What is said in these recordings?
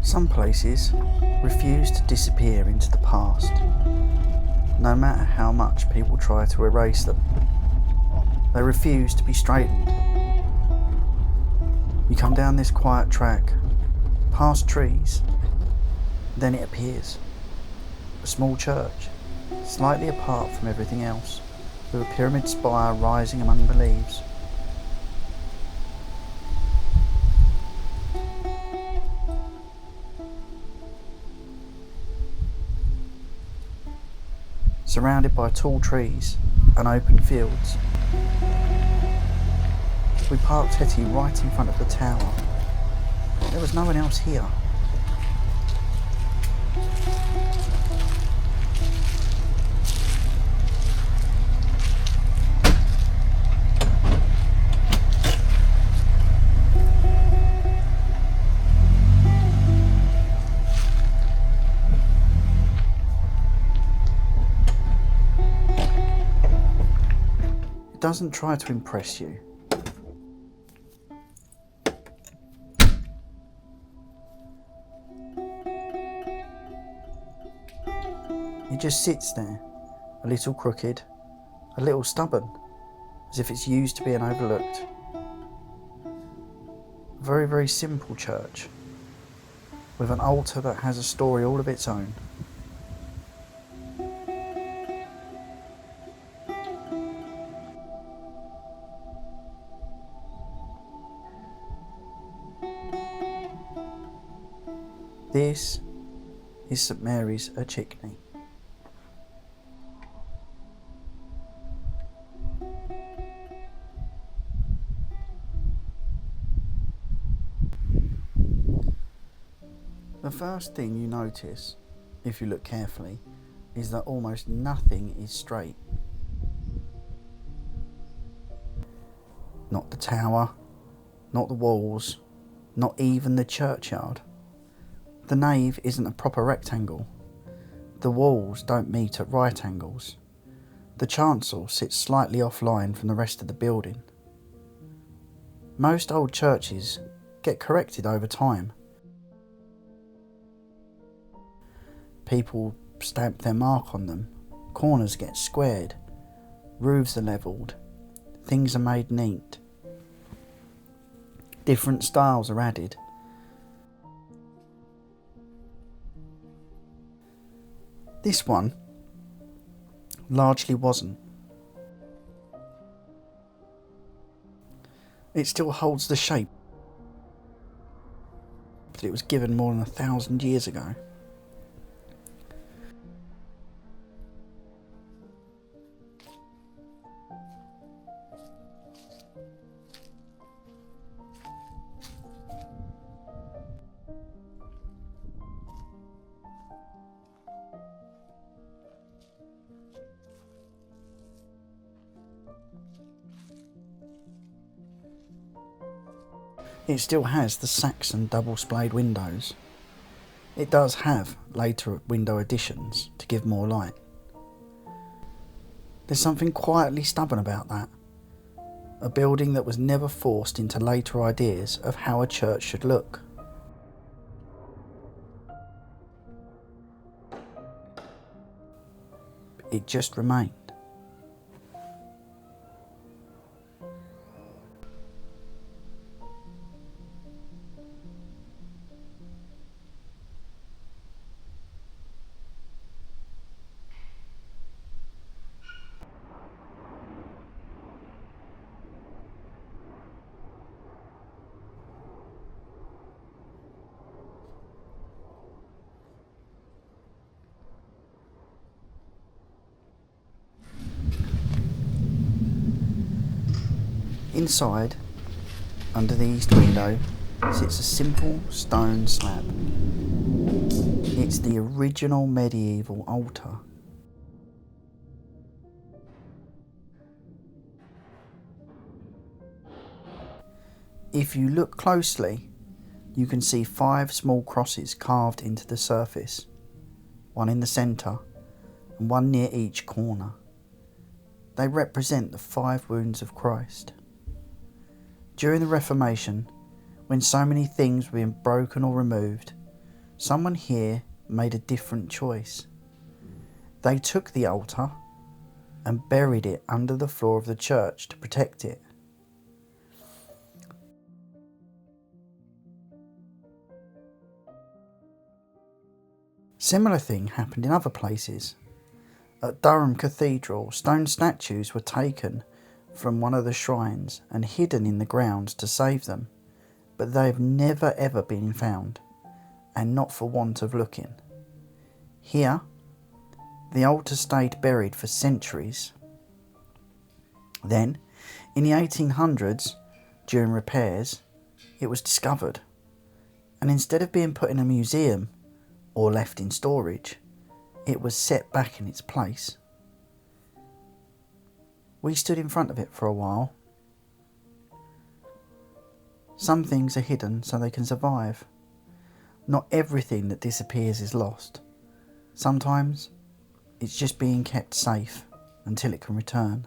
Some places refuse to disappear into the past, no matter how much people try to erase them. They refuse to be straightened. You come down this quiet track, past trees, then it appears. A small church, slightly apart from everything else, with a pyramid spire rising among the leaves. Surrounded by tall trees and open fields. We parked Hetty right in front of the tower. There was no one else here. It doesn't try to impress you. It just sits there, a little crooked, a little stubborn, as if it's used to being overlooked. A very, very simple church, with an altar that has a story all of its own. This is St Mary's at Chickney. The first thing you notice, if you look carefully, is that almost nothing is straight. Not the tower, not the walls, not even the churchyard. The nave isn't a proper rectangle. The walls don't meet at right angles. The chancel sits slightly offline from the rest of the building. Most old churches get corrected over time. People stamp their mark on them, corners get squared, roofs are levelled, things are made neat. Different styles are added. This one largely wasn't. It still holds the shape that it was given more than 1,000 years ago. It still has the Saxon double-splayed windows. It does have later window additions to give more light. There's something quietly stubborn about that. A building that was never forced into later ideas of how a church should look. It just remained. Inside, under the east window, sits a simple stone slab. It's the original medieval altar. If you look closely, you can see 5 small crosses carved into the surface, one in the centre and one near each corner. They represent the 5 wounds of Christ. During the Reformation, when so many things were being broken or removed, someone here made a different choice. They took the altar and buried it under the floor of the church to protect it. Similar thing happened in other places. At Durham Cathedral, stone statues were taken from one of the shrines and hidden in the ground to save them, but they have never ever been found, and not for want of looking. Here, the altar stayed buried for centuries. Then, in the 1800s, during repairs, it was discovered, and instead of being put in a museum or left in storage, it was set back in its place. We stood in front of it for a while. Some things are hidden so they can survive. Not everything that disappears is lost. Sometimes it's just being kept safe until it can return.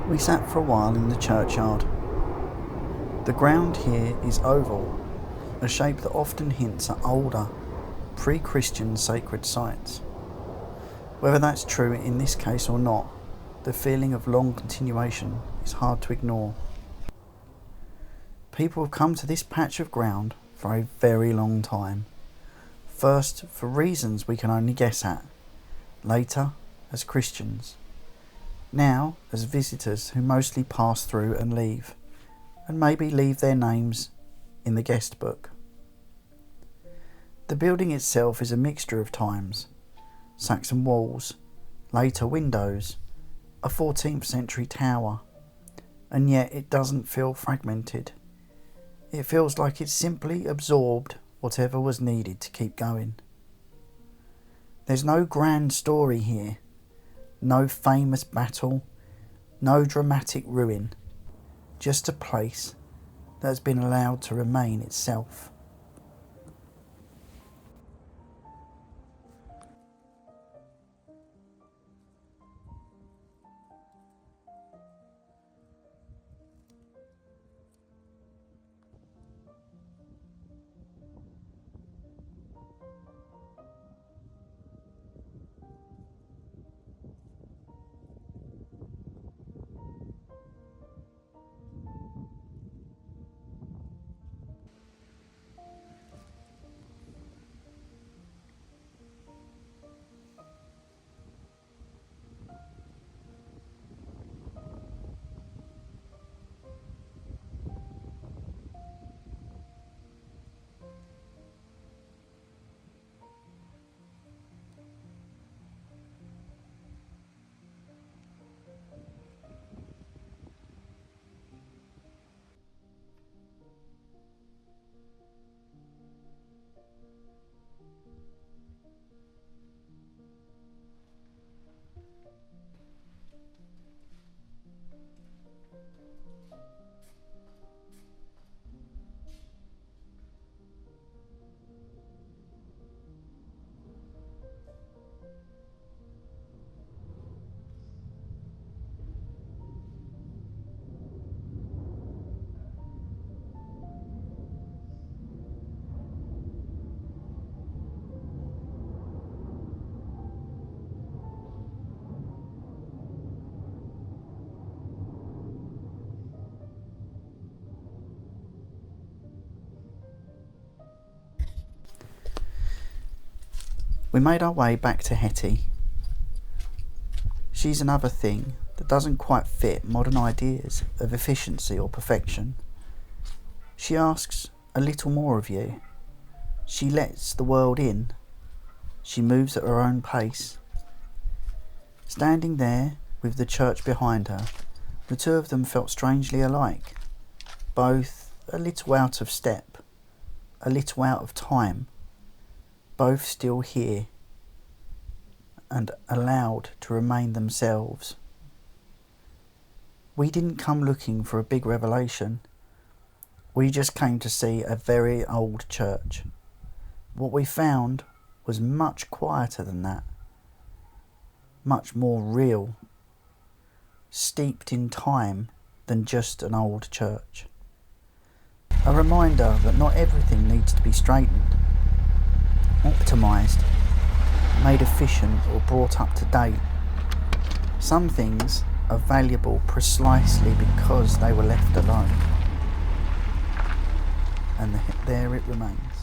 We sat for a while in the churchyard. The ground here is oval, a shape that often hints at older, pre-Christian sacred sites. Whether that's true in this case or not, the feeling of long continuation is hard to ignore. People have come to this patch of ground for a very long time. First, for reasons we can only guess at. Later, as Christians. Now, as visitors who mostly pass through and leave, and maybe leave their names in the guest book. The building itself is a mixture of times. Saxon walls, later windows, a 14th century tower, and yet it doesn't feel fragmented. It feels like it's simply absorbed whatever was needed to keep going. There's no grand story here. No famous battle, no dramatic ruin, just a place that has been allowed to remain itself. We made our way back to Hetty. She's another thing that doesn't quite fit modern ideas of efficiency or perfection. She asks a little more of you. She lets the world in. She moves at her own pace. Standing there with the church behind her, The two of them felt strangely alike, both a little out of step, a little out of time, both still here and allowed to remain themselves. We didn't come looking for a big revelation. We just came to see a very old church. What we found was much quieter than that, much more real, steeped in time than just an old church. A reminder that not everything needs to be straightened, optimised, made efficient or brought up to date. Some things are valuable precisely because they were left alone. And there it remains.